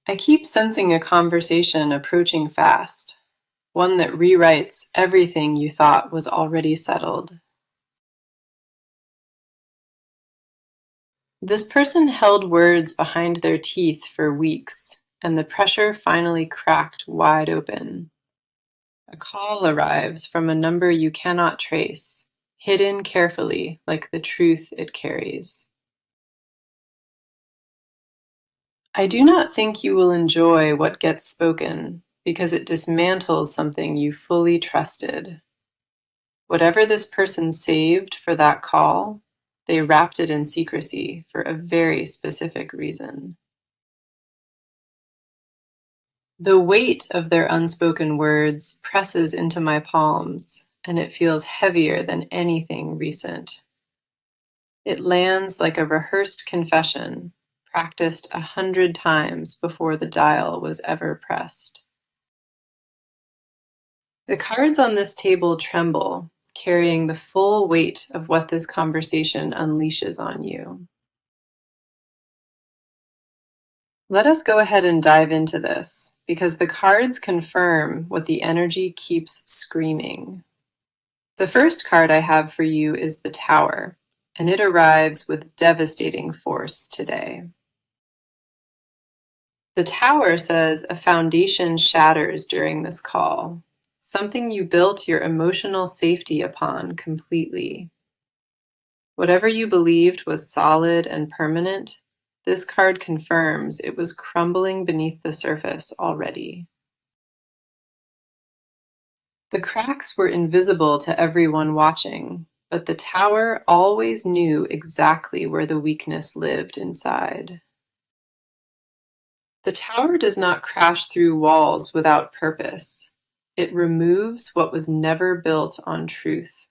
I keep sensing a conversation approaching fast, one that rewrites everything you thought was already settled. This person held words behind their teeth for weeks, and the pressure finally cracked wide open. A call arrives from a number you cannot trace, hidden carefully like the truth it carries. I do not think you will enjoy what gets spoken because it dismantles something you fully trusted. Whatever this person saved for that call, they wrapped it in secrecy for a very specific reason. The weight of their unspoken words presses into my palms, and it feels heavier than anything recent. It lands like a rehearsed confession, practiced 100 times before the dial was ever pressed. The cards on this table tremble, carrying the full weight of what this conversation unleashes on you. Let us go ahead and dive into this, because the cards confirm what the energy keeps screaming. The first card I have for you is the Tower, and it arrives with devastating force today. The Tower says a foundation shatters during this call, something you built your emotional safety upon completely. Whatever you believed was solid and permanent, this card confirms it was crumbling beneath the surface already. The cracks were invisible to everyone watching, but the Tower always knew exactly where the weakness lived inside. The Tower does not crash through walls without purpose. It removes what was never built on truth.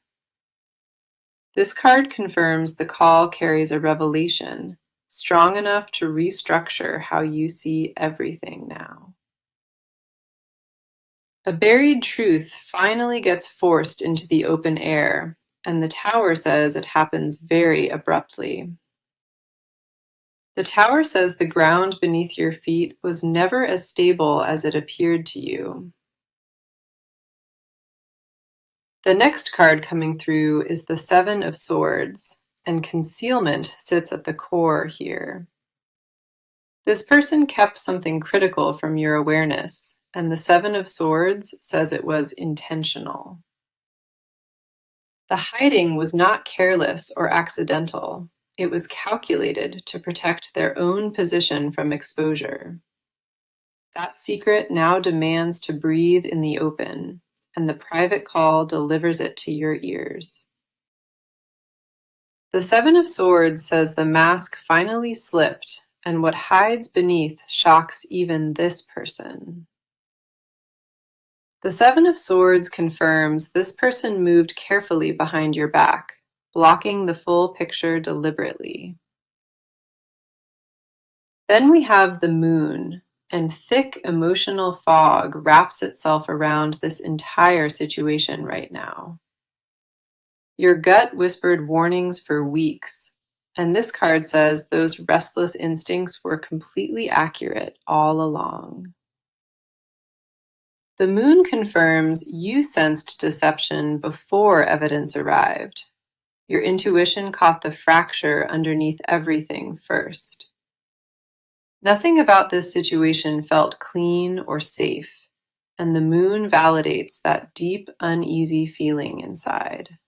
This card confirms the call carries a revelation, strong enough to restructure how you see everything now. A buried truth finally gets forced into the open air, and the Tower says it happens very abruptly. The Tower says the ground beneath your feet was never as stable as it appeared to you. The next card coming through is the Seven of Swords, and concealment sits at the core here. This person kept something critical from your awareness, and the Seven of Swords says it was intentional. The hiding was not careless or accidental. It was calculated to protect their own position from exposure. That secret now demands to breathe in the open, and the private call delivers it to your ears. The Seven of Swords says the mask finally slipped, and what hides beneath shocks even this person. The Seven of Swords confirms this person moved carefully behind your back, blocking the full picture deliberately. Then we have the Moon, and thick emotional fog wraps itself around this entire situation right now. Your gut whispered warnings for weeks, and this card says those restless instincts were completely accurate all along. The Moon confirms you sensed deception before evidence arrived. Your intuition caught the fracture underneath everything first. Nothing about this situation felt clean or safe, and the Moon validates that deep, uneasy feeling inside.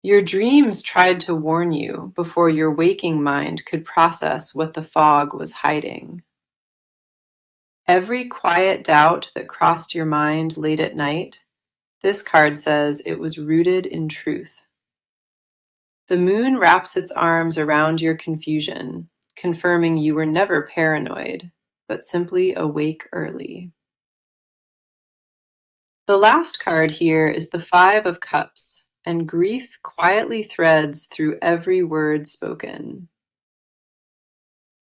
Your dreams tried to warn you before your waking mind could process what the fog was hiding. Every quiet doubt that crossed your mind late at night, this card says it was rooted in truth. The Moon wraps its arms around your confusion, confirming you were never paranoid, but simply awake early. The last card here is the Five of Cups, and grief quietly threads through every word spoken.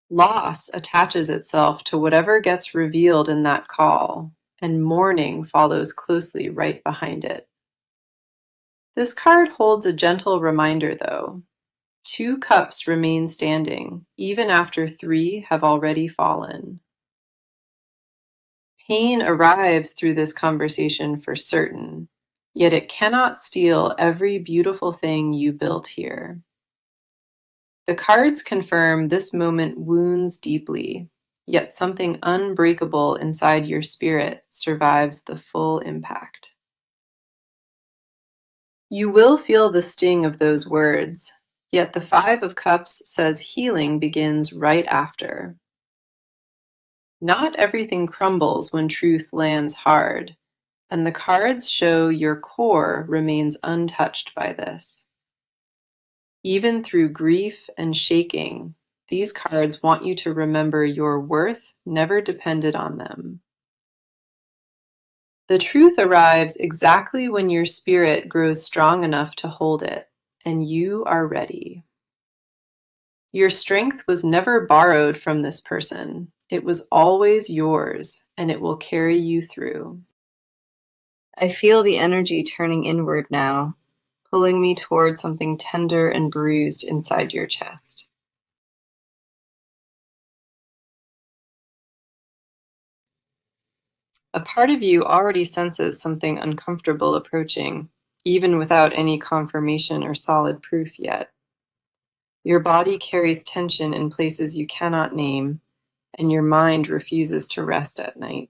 Loss attaches itself to whatever gets revealed in that call, and mourning follows closely right behind it. This card holds a gentle reminder, though. 2 cups remain standing, even after 3 have already fallen. Pain arrives through this conversation for certain, yet it cannot steal every beautiful thing you built here. The cards confirm this moment wounds deeply, yet something unbreakable inside your spirit survives the full impact. You will feel the sting of those words, yet the Five of Cups says healing begins right after. Not everything crumbles when truth lands hard, and the cards show your core remains untouched by this. Even through grief and shaking, these cards want you to remember your worth never depended on them. The truth arrives exactly when your spirit grows strong enough to hold it, and you are ready. Your strength was never borrowed from this person. It was always yours, and it will carry you through. I feel the energy turning inward now, pulling me toward something tender and bruised inside your chest. A part of you already senses something uncomfortable approaching, even without any confirmation or solid proof yet. Your body carries tension in places you cannot name, and your mind refuses to rest at night.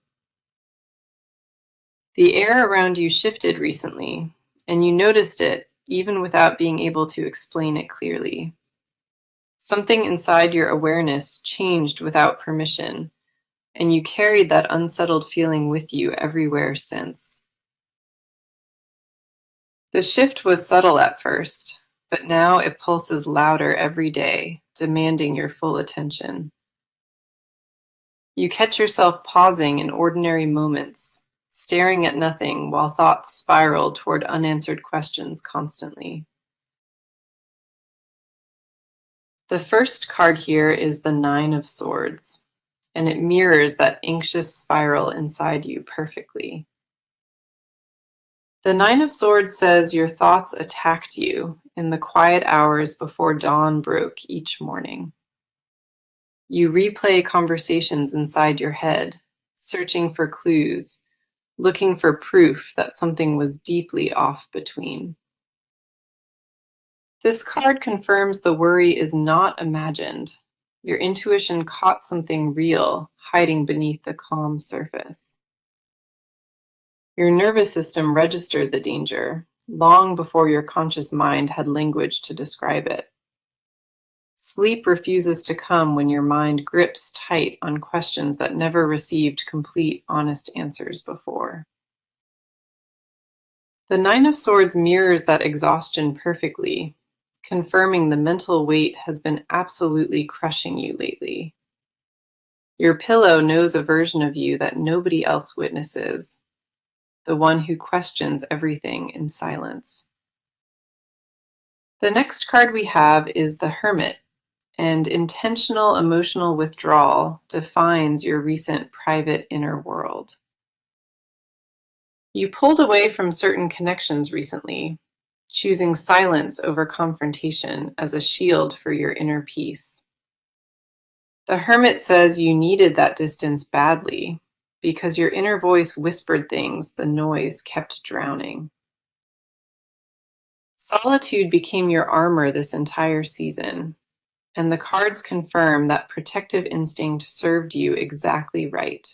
The air around you shifted recently, and you noticed it even without being able to explain it clearly. Something inside your awareness changed without permission, and you carried that unsettled feeling with you everywhere since. The shift was subtle at first, but now it pulses louder every day, demanding your full attention. You catch yourself pausing in ordinary moments, staring at nothing while thoughts spiral toward unanswered questions constantly. The first card here is the Nine of Swords, and it mirrors that anxious spiral inside you perfectly. The Nine of Swords says your thoughts attacked you in the quiet hours before dawn broke each morning. You replay conversations inside your head, searching for clues, looking for proof that something was deeply off between. This card confirms the worry is not imagined. Your intuition caught something real hiding beneath the calm surface. Your nervous system registered the danger long before your conscious mind had language to describe it. Sleep refuses to come when your mind grips tight on questions that never received complete, honest answers before. The Nine of Swords mirrors that exhaustion perfectly, confirming the mental weight has been absolutely crushing you lately. Your pillow knows a version of you that nobody else witnesses, the one who questions everything in silence. The next card we have is the Hermit, and intentional emotional withdrawal defines your recent private inner world. You pulled away from certain connections recently, choosing silence over confrontation as a shield for your inner peace. The Hermit says you needed that distance badly because your inner voice whispered things the noise kept drowning. Solitude became your armor this entire season, and the cards confirm that protective instinct served you exactly right.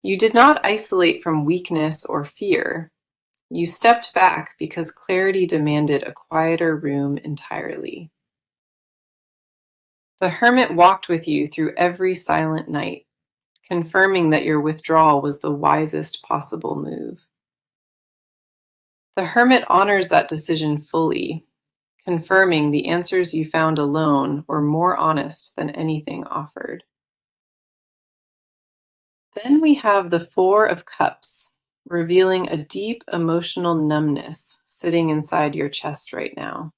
You did not isolate from weakness or fear. You stepped back because clarity demanded a quieter room entirely. The Hermit walked with you through every silent night, confirming that your withdrawal was the wisest possible move. The Hermit honors that decision fully, confirming the answers you found alone were more honest than anything offered. Then we have the Four of Cups, revealing a deep emotional numbness sitting inside your chest right now.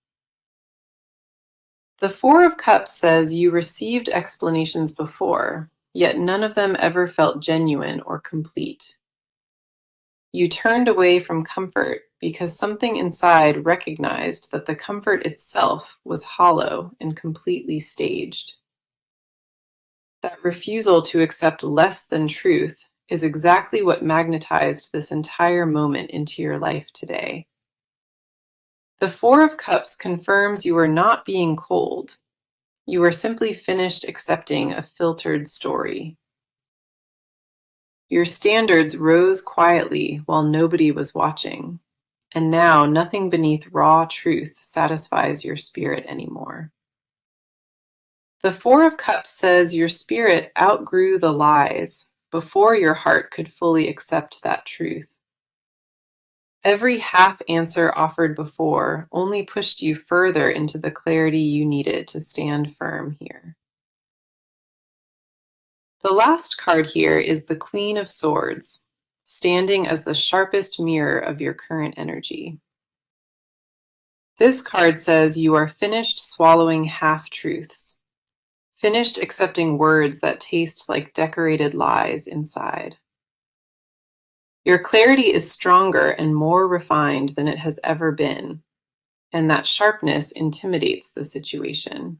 The Four of Cups says you received explanations before, yet none of them ever felt genuine or complete. You turned away from comfort because something inside recognized that the comfort itself was hollow and completely staged. That refusal to accept less than truth is exactly what magnetized this entire moment into your life today. The Four of Cups confirms you are not being cold. You are simply finished accepting a filtered story. Your standards rose quietly while nobody was watching, and now nothing beneath raw truth satisfies your spirit anymore. The Four of Cups says your spirit outgrew the lies before your heart could fully accept that truth. Every half answer offered before only pushed you further into the clarity you needed to stand firm here. The last card here is the Queen of Swords, standing as the sharpest mirror of your current energy. This card says you are finished swallowing half-truths, finished accepting words that taste like decorated lies inside. Your clarity is stronger and more refined than it has ever been, and that sharpness intimidates the situation.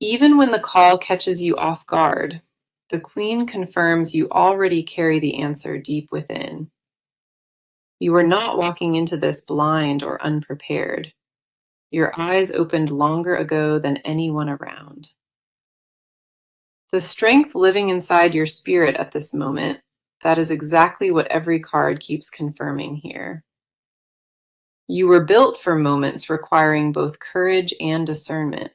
Even when the call catches you off guard, the Queen confirms you already carry the answer deep within. You are not walking into this blind or unprepared. Your eyes opened longer ago than anyone around. The strength living inside your spirit at this moment, that is exactly what every card keeps confirming here. You were built for moments requiring both courage and discernment,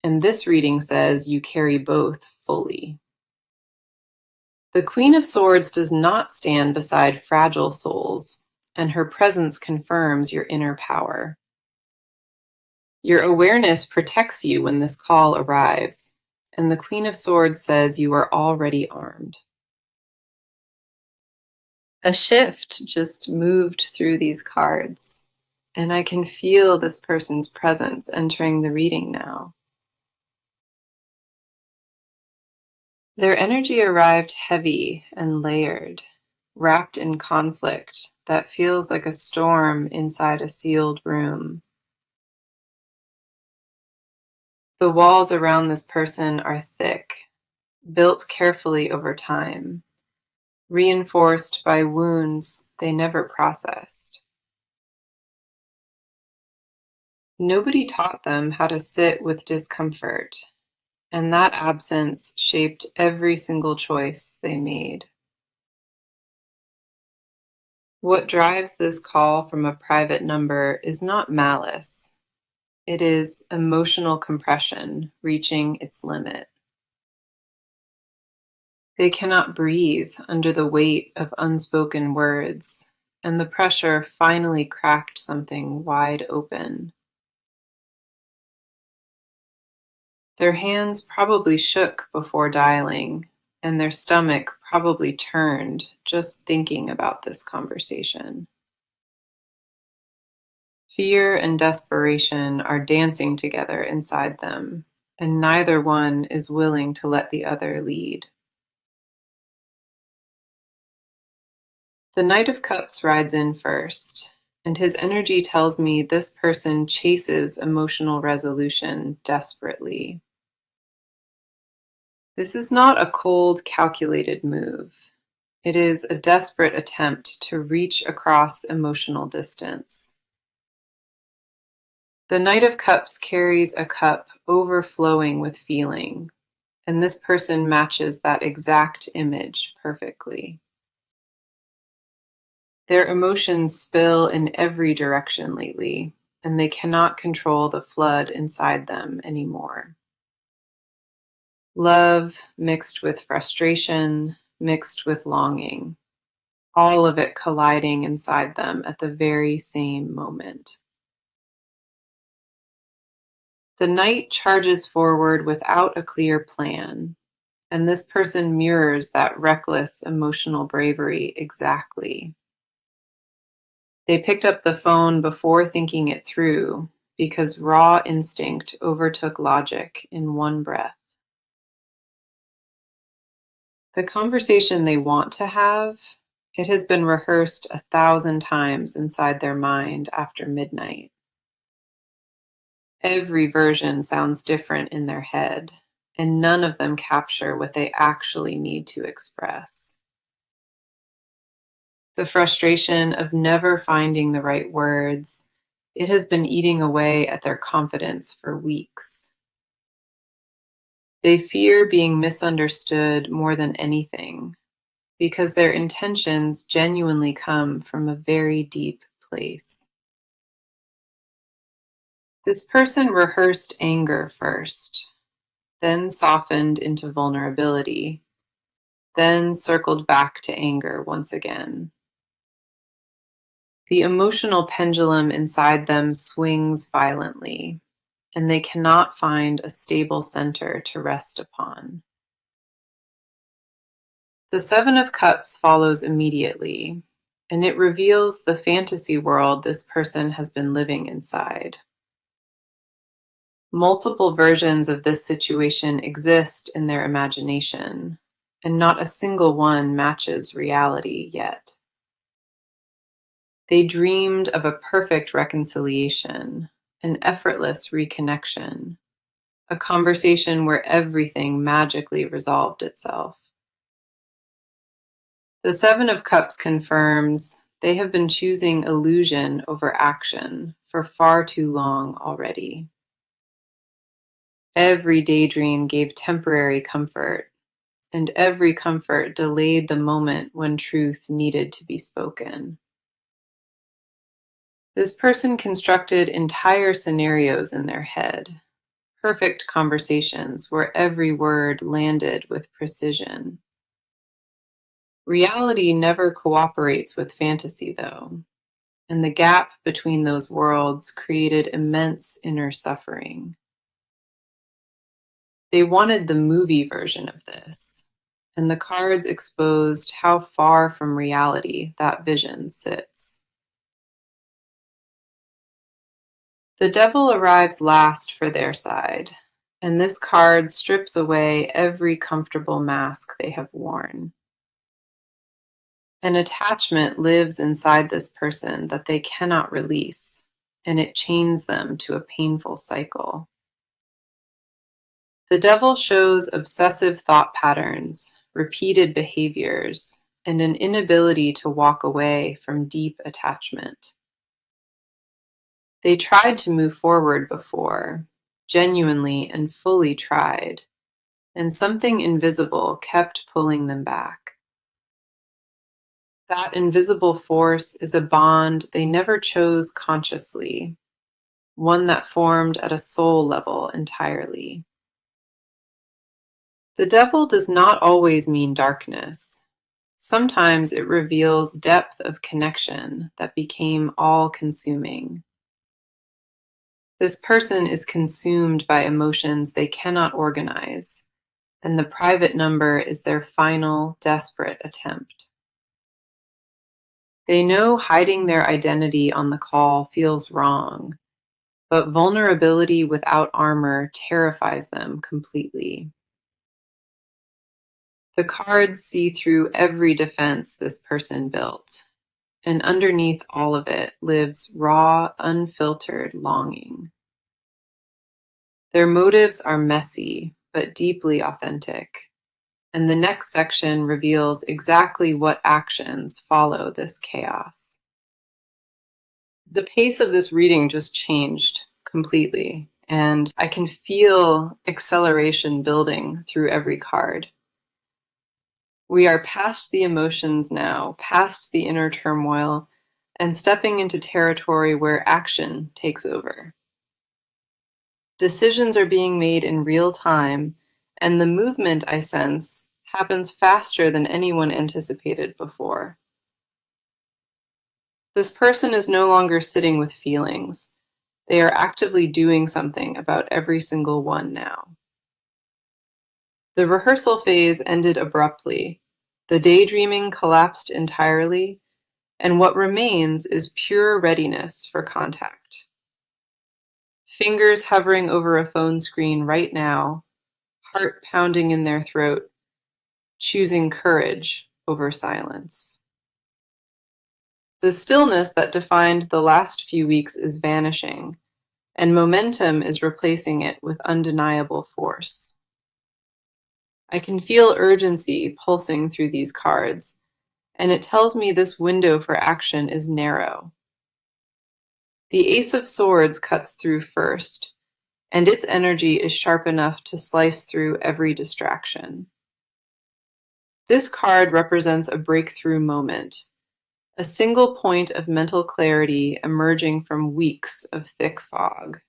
and this reading says you carry both fully. The Queen of Swords does not stand beside fragile souls, and her presence confirms your inner power. Your awareness protects you when this call arrives, and the Queen of Swords says you are already armed. A shift just moved through these cards, and I can feel this person's presence entering the reading now. Their energy arrived heavy and layered, wrapped in conflict that feels like a storm inside a sealed room. The walls around this person are thick, built carefully over time, reinforced by wounds they never processed. Nobody taught them how to sit with discomfort, and that absence shaped every single choice they made. What drives this call from a private number is not malice. It is emotional compression reaching its limit. They cannot breathe under the weight of unspoken words, and the pressure finally cracked something wide open. Their hands probably shook before dialing, and their stomach probably turned just thinking about this conversation. Fear and desperation are dancing together inside them, and neither one is willing to let the other lead. The Knight of Cups rides in first, and his energy tells me this person chases emotional resolution desperately. This is not a cold, calculated move. It is a desperate attempt to reach across emotional distance. The Knight of Cups carries a cup overflowing with feeling, and this person matches that exact image perfectly. Their emotions spill in every direction lately, and they cannot control the flood inside them anymore. Love mixed with frustration, mixed with longing, all of it colliding inside them at the very same moment. The knight charges forward without a clear plan, and this person mirrors that reckless emotional bravery exactly. They picked up the phone before thinking it through because raw instinct overtook logic in one breath. The conversation they want to have It has been rehearsed 1,000 times inside their mind after midnight. Every version sounds different in their head, and none of them capture what they actually need to express. The frustration of never finding the right words, it has been eating away at their confidence for weeks. They fear being misunderstood more than anything because their intentions genuinely come from a very deep place. This person rehearsed anger first, then softened into vulnerability, then circled back to anger once again. The emotional pendulum inside them swings violently, and they cannot find a stable center to rest upon. The Seven of Cups follows immediately, and it reveals the fantasy world this person has been living inside. Multiple versions of this situation exist in their imagination, and not a single one matches reality yet. They dreamed of a perfect reconciliation, an effortless reconnection, a conversation where everything magically resolved itself. The Seven of Cups confirms they have been choosing illusion over action for far too long already. Every daydream gave temporary comfort, and every comfort delayed the moment when truth needed to be spoken. This person constructed entire scenarios in their head, perfect conversations where every word landed with precision. Reality never cooperates with fantasy, though, and the gap between those worlds created immense inner suffering. They wanted the movie version of this, and the cards exposed how far from reality that vision sits. The devil arrives last for their side, and this card strips away every comfortable mask they have worn. An attachment lives inside this person that they cannot release, and it chains them to a painful cycle. The devil shows obsessive thought patterns, repeated behaviors, and an inability to walk away from deep attachment. They tried to move forward before, genuinely and fully tried, and something invisible kept pulling them back. That invisible force is a bond they never chose consciously, one that formed at a soul level entirely. The devil does not always mean darkness. Sometimes it reveals depth of connection that became all-consuming. This person is consumed by emotions they cannot organize, and the private number is their final, desperate attempt. They know hiding their identity on the call feels wrong, but vulnerability without armor terrifies them completely. The cards see through every defense this person built, and underneath all of it lives raw, unfiltered longing. Their motives are messy, but deeply authentic, and the next section reveals exactly what actions follow this chaos. The pace of this reading just changed completely, and I can feel acceleration building through every card. We are past the emotions now, past the inner turmoil, and stepping into territory where action takes over. Decisions are being made in real time, and the movement, I sense, happens faster than anyone anticipated before. This person is no longer sitting with feelings. They are actively doing something about every single one now. The rehearsal phase ended abruptly. The daydreaming collapsed entirely, and what remains is pure readiness for contact. Fingers hovering over a phone screen right now, heart pounding in their throat, choosing courage over silence. The stillness that defined the last few weeks is vanishing, and momentum is replacing it with undeniable force. I can feel urgency pulsing through these cards, and it tells me this window for action is narrow. The Ace of Swords cuts through first, and its energy is sharp enough to slice through every distraction. This card represents a breakthrough moment, a single point of mental clarity emerging from weeks of thick fog.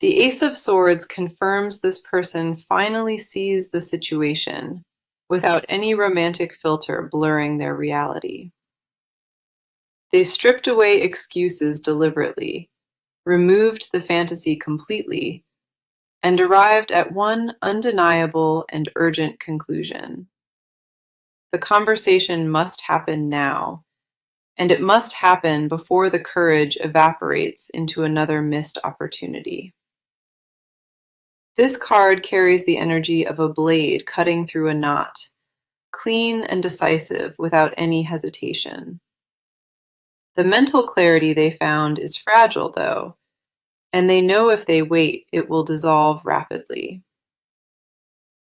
The Ace of Swords confirms this person finally sees the situation without any romantic filter blurring their reality. They stripped away excuses deliberately, removed the fantasy completely, and arrived at one undeniable and urgent conclusion. The conversation must happen now, and it must happen before the courage evaporates into another missed opportunity. This card carries the energy of a blade cutting through a knot, clean and decisive without any hesitation. The mental clarity they found is fragile, though, and they know if they wait, it will dissolve rapidly.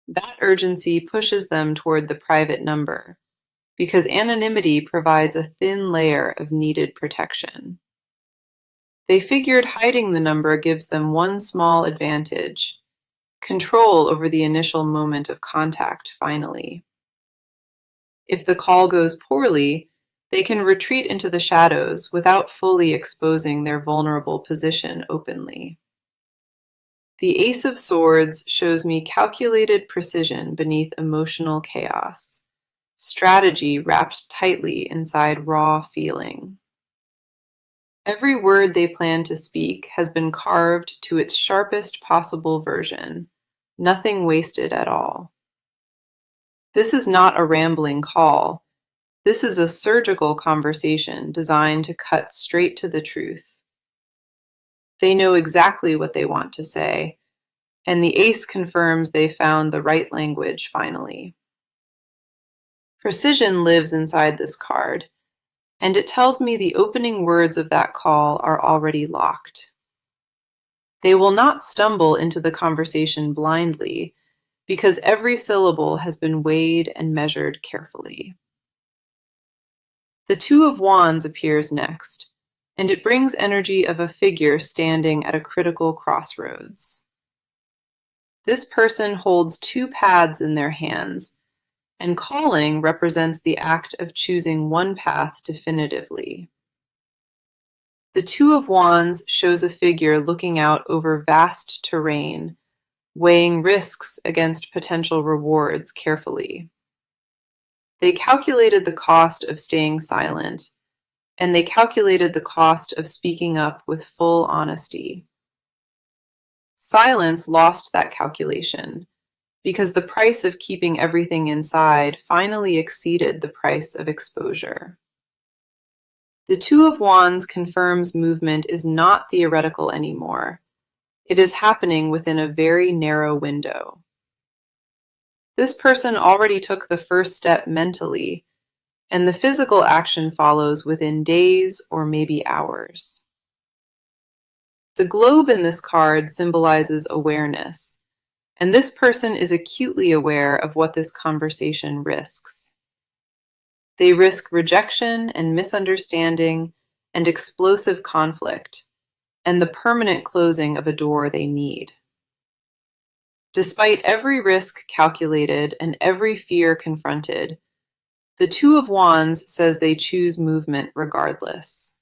That urgency pushes them toward the private number, because anonymity provides a thin layer of needed protection. They figured hiding the number gives them one small advantage: control over the initial moment of contact, finally. If the call goes poorly, they can retreat into the shadows without fully exposing their vulnerable position openly. The Ace of Swords shows me calculated precision beneath emotional chaos, strategy wrapped tightly inside raw feeling. Every word they plan to speak has been carved to its sharpest possible version, nothing wasted at all. This is not a rambling call. This is a surgical conversation designed to cut straight to the truth. They know exactly what they want to say, and the ace confirms they found the right language finally. Precision lives inside this card, and it tells me the opening words of that call are already locked. They will not stumble into the conversation blindly, because every syllable has been weighed and measured carefully. The Two of Wands appears next, and it brings energy of a figure standing at a critical crossroads. This person holds two paths in their hands, and calling represents the act of choosing one path definitively. The Two of Wands shows a figure looking out over vast terrain, weighing risks against potential rewards carefully. They calculated the cost of staying silent, and they calculated the cost of speaking up with full honesty. Silence lost that calculation, because the price of keeping everything inside finally exceeded the price of exposure. The Two of Wands confirms movement is not theoretical anymore. It is happening within a very narrow window. This person already took the first step mentally, and the physical action follows within days or maybe hours. The globe in this card symbolizes awareness, and this person is acutely aware of what this conversation risks. They risk rejection and misunderstanding and explosive conflict, and the permanent closing of a door they need. Despite every risk calculated and every fear confronted, the Two of Wands says they choose movement regardless.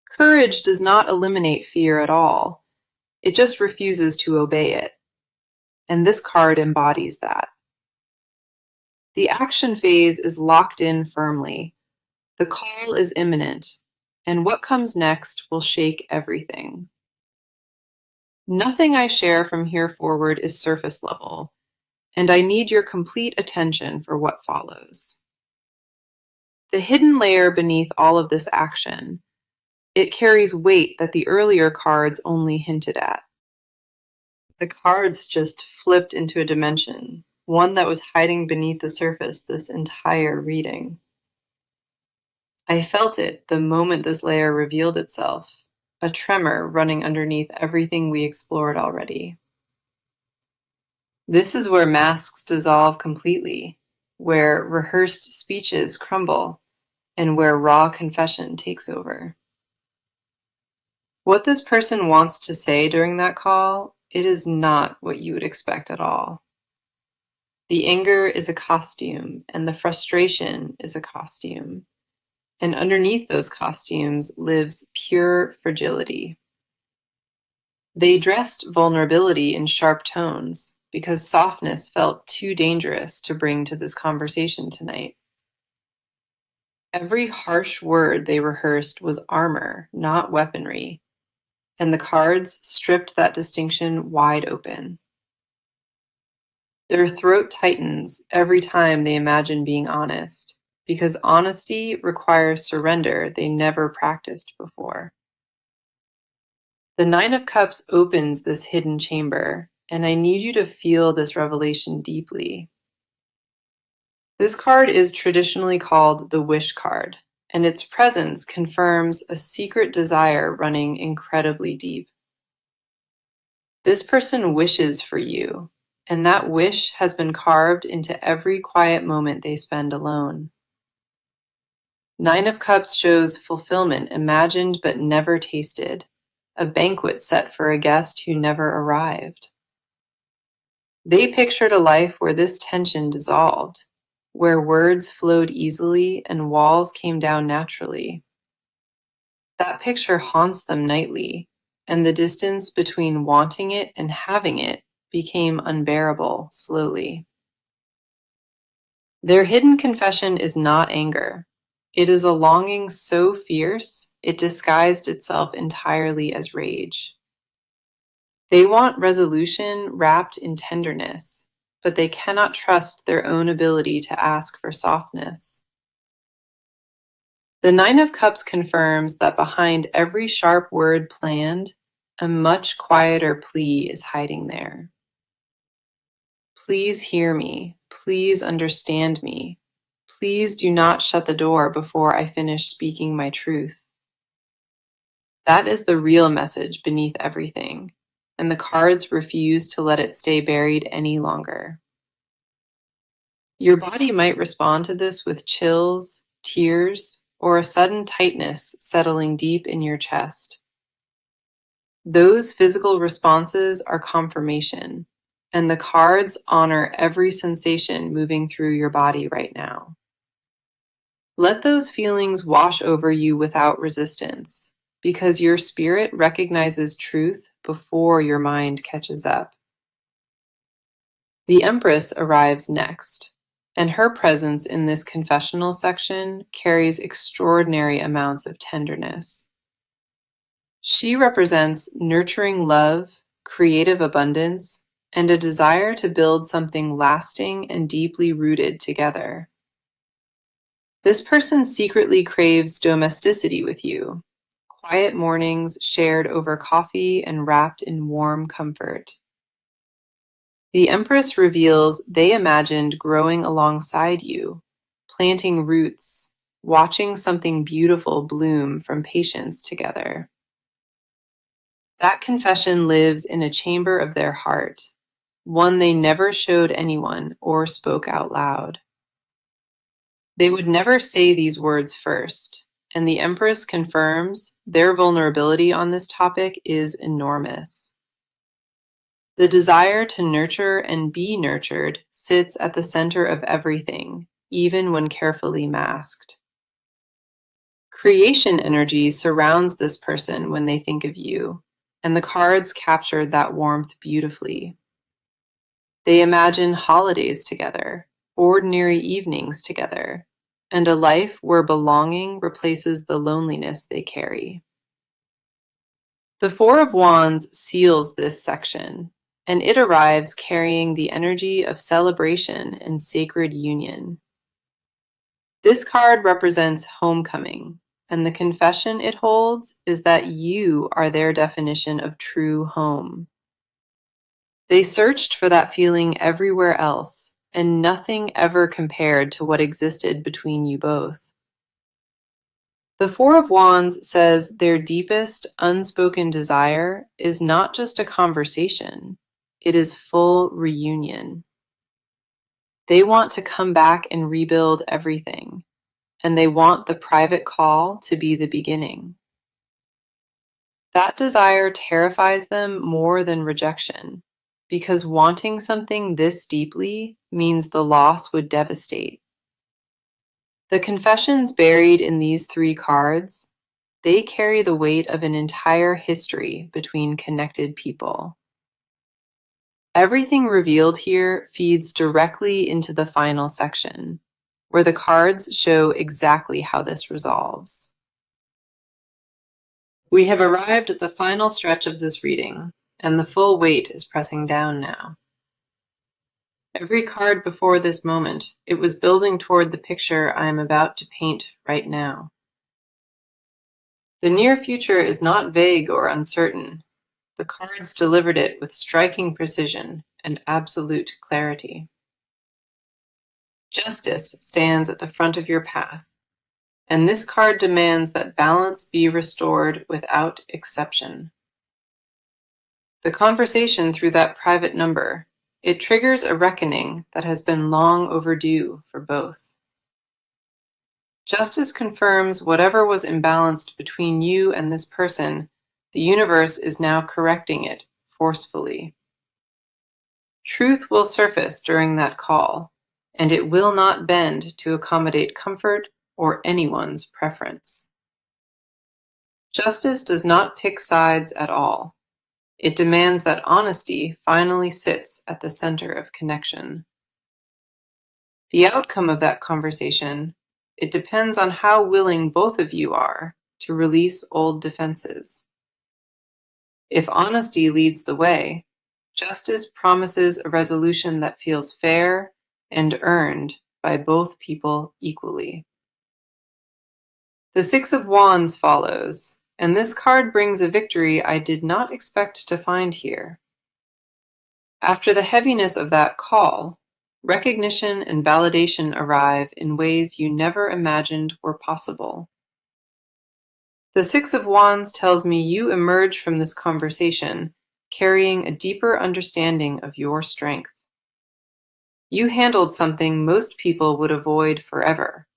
Courage does not eliminate fear at all. It just refuses to obey it. And this card embodies that. The action phase is locked in firmly. The call is imminent, and what comes next will shake everything. Nothing I share from here forward is surface level, and I need your complete attention for what follows. The hidden layer beneath all of this action, it carries weight that the earlier cards only hinted at. The cards just flipped into a dimension, one that was hiding beneath the surface this entire reading. I felt it the moment this layer revealed itself, a tremor running underneath everything we explored already. This is where masks dissolve completely, where rehearsed speeches crumble, and where raw confession takes over. What this person wants to say during that call, it is not what you would expect at all. The anger is a costume, and the frustration is a costume. And underneath those costumes lives pure fragility. They dressed vulnerability in sharp tones because softness felt too dangerous to bring to this conversation tonight. Every harsh word they rehearsed was armor, not weaponry, and the cards stripped that distinction wide open. Their throat tightens every time they imagine being honest, because honesty requires surrender they never practiced before. The Nine of Cups opens this hidden chamber, and I need you to feel this revelation deeply. This card is traditionally called the Wish card, and its presence confirms a secret desire running incredibly deep. This person wishes for you, and that wish has been carved into every quiet moment they spend alone. Nine of Cups shows fulfillment imagined but never tasted, a banquet set for a guest who never arrived. They pictured a life where this tension dissolved, where words flowed easily and walls came down naturally. That picture haunts them nightly, and the distance between wanting it and having it became unbearable slowly. Their hidden confession is not anger. It is a longing so fierce it disguised itself entirely as rage. They want resolution wrapped in tenderness, but they cannot trust their own ability to ask for softness. The Nine of Cups confirms that behind every sharp word planned, a much quieter plea is hiding there. Please hear me. Please understand me. Please do not shut the door before I finish speaking my truth. That is the real message beneath everything, and the cards refuse to let it stay buried any longer. Your body might respond to this with chills, tears, or a sudden tightness settling deep in your chest. Those physical responses are confirmation, and the cards honor every sensation moving through your body right now. Let those feelings wash over you without resistance, because your spirit recognizes truth before your mind catches up. The Empress arrives next, and her presence in this confessional section carries extraordinary amounts of tenderness. She represents nurturing love, creative abundance, and a desire to build something lasting and deeply rooted together. This person secretly craves domesticity with you, quiet mornings shared over coffee and wrapped in warm comfort. The Empress reveals they imagined growing alongside you, planting roots, watching something beautiful bloom from patience together. That confession lives in a chamber of their heart, one they never showed anyone or spoke out loud. They would never say these words first, and the Empress confirms their vulnerability on this topic is enormous. The desire to nurture and be nurtured sits at the center of everything, even when carefully masked. Creation energy surrounds this person when they think of you, and the cards captured that warmth beautifully. They imagine holidays together, ordinary evenings together, and a life where belonging replaces the loneliness they carry. The Four of Wands seals this section, and it arrives carrying the energy of celebration and sacred union. This card represents homecoming, and the confession it holds is that you are their definition of true home. They searched for that feeling everywhere else, and nothing ever compared to what existed between you both. The Four of Wands says their deepest unspoken desire is not just a conversation, it is full reunion. They want to come back and rebuild everything, and they want the private call to be the beginning. That desire terrifies them more than rejection, because wanting something this deeply means the loss would devastate. The confessions buried in these three cards, they carry the weight of an entire history between connected people. Everything revealed here feeds directly into the final section, where the cards show exactly how this resolves. We have arrived at the final stretch of this reading, and the full weight is pressing down now. Every card before this moment, it was building toward the picture I am about to paint right now. The near future is not vague or uncertain. The cards delivered it with striking precision and absolute clarity. Justice stands at the front of your path, and this card demands that balance be restored without exception. The conversation through that private number, it triggers a reckoning that has been long overdue for both. Justice confirms whatever was imbalanced between you and this person, the universe is now correcting it forcefully. Truth will surface during that call, and it will not bend to accommodate comfort or anyone's preference. Justice does not pick sides at all. It demands that honesty finally sits at the center of connection. The outcome of that conversation, it depends on how willing both of you are to release old defenses. If honesty leads the way, justice promises a resolution that feels fair and earned by both people equally. The Six of Wands follows, and this card brings a victory I did not expect to find here. After the heaviness of that call, recognition and validation arrive in ways you never imagined were possible. The Six of Wands tells me you emerge from this conversation carrying a deeper understanding of your strength. You handled something most people would avoid forever,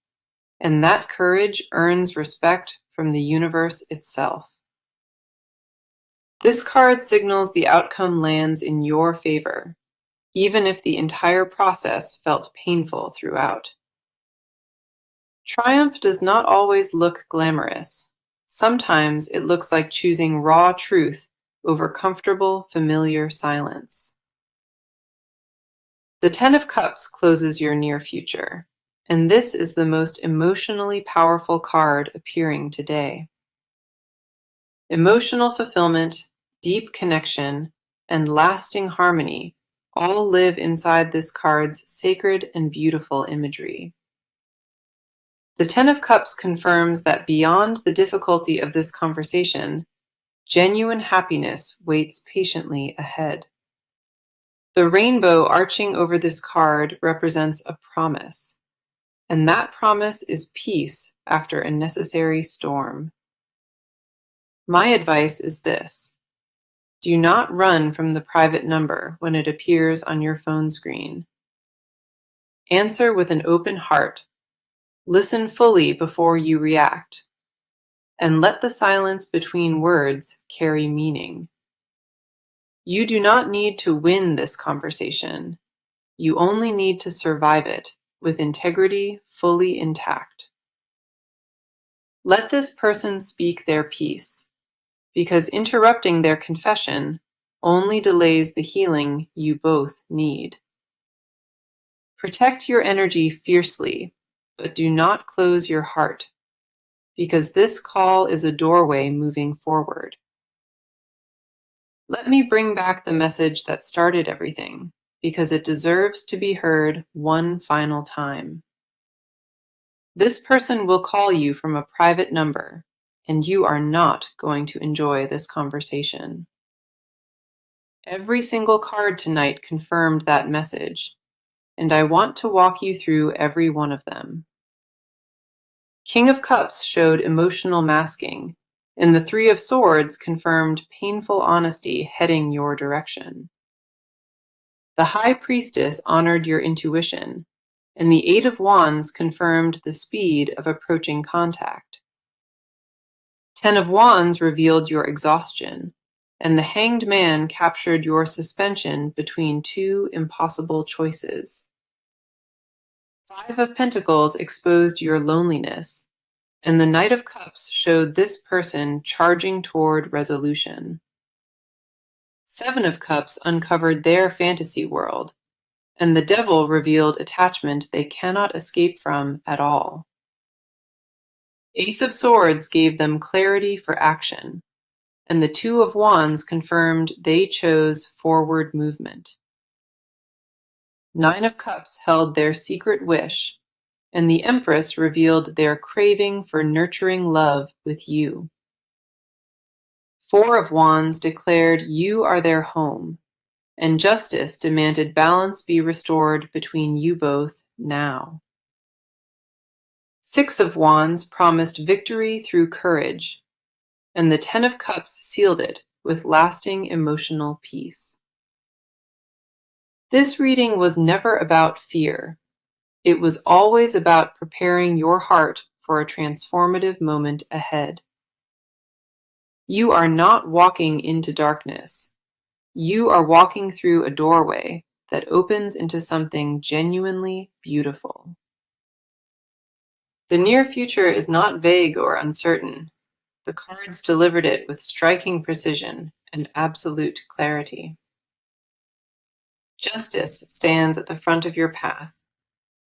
and that courage earns respect from the universe itself. This card signals the outcome lands in your favor, even if the entire process felt painful throughout. Triumph does not always look glamorous. Sometimes it looks like choosing raw truth over comfortable, familiar silence. The Ten of Cups closes your near future, and this is the most emotionally powerful card appearing today. Emotional fulfillment, deep connection, and lasting harmony all live inside this card's sacred and beautiful imagery. The Ten of Cups confirms that beyond the difficulty of this conversation, genuine happiness waits patiently ahead. The rainbow arching over this card represents a promise, and that promise is peace after a necessary storm. My advice is this: do not run from the private number when it appears on your phone screen. Answer with an open heart, listen fully before you react, and let the silence between words carry meaning. You do not need to win this conversation. You only need to survive it with integrity fully intact. Let this person speak their piece, because interrupting their confession only delays the healing you both need. Protect your energy fiercely, but do not close your heart, because this call is a doorway moving forward. Let me bring back the message that started everything, because it deserves to be heard one final time. This person will call you from a private number, and you are not going to enjoy this conversation. Every single card tonight confirmed that message, and I want to walk you through every one of them. King of Cups showed emotional masking, and the Three of Swords confirmed painful honesty heading your direction. The High Priestess honored your intuition, and the Eight of Wands confirmed the speed of approaching contact. Ten of Wands revealed your exhaustion, and the Hanged Man captured your suspension between two impossible choices. Five of Pentacles exposed your loneliness, and the Knight of Cups showed this person charging toward resolution. Seven of Cups uncovered their fantasy world, and the Devil revealed attachment they cannot escape from at all. Ace of Swords gave them clarity for action, and the Two of Wands confirmed they chose forward movement. Nine of Cups held their secret wish, and the Empress revealed their craving for nurturing love with you. Four of Wands declared you are their home, and Justice demanded balance be restored between you both now. Six of Wands promised victory through courage, and the Ten of Cups sealed it with lasting emotional peace. This reading was never about fear. It was always about preparing your heart for a transformative moment ahead. You are not walking into darkness. You are walking through a doorway that opens into something genuinely beautiful. The near future is not vague or uncertain. The cards delivered it with striking precision and absolute clarity. Justice stands at the front of your path,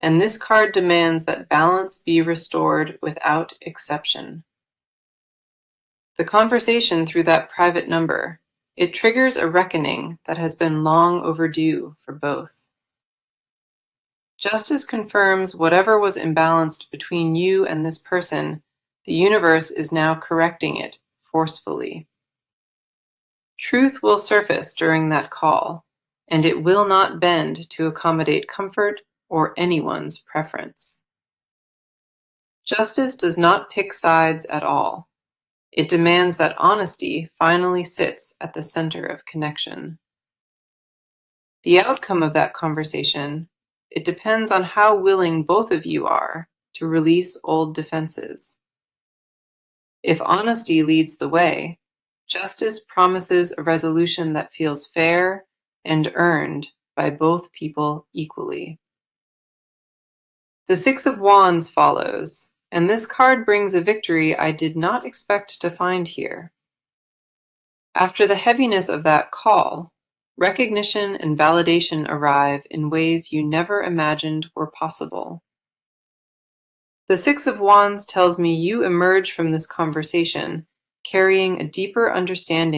and this card demands that balance be restored without exception. The conversation through that private number, it triggers a reckoning that has been long overdue for both. Justice confirms whatever was imbalanced between you and this person, the universe is now correcting it forcefully. Truth will surface during that call, and it will not bend to accommodate comfort or anyone's preference. Justice does not pick sides at all. It demands that honesty finally sits at the center of connection. The outcome of that conversation, it depends on how willing both of you are to release old defenses. If honesty leads the way, justice promises a resolution that feels fair and earned by both people equally. The Six of Wands follows, and this card brings a victory I did not expect to find here. After the heaviness of that call, recognition and validation arrive in ways you never imagined were possible. The Six of Wands tells me you emerge from this conversation carrying a deeper understanding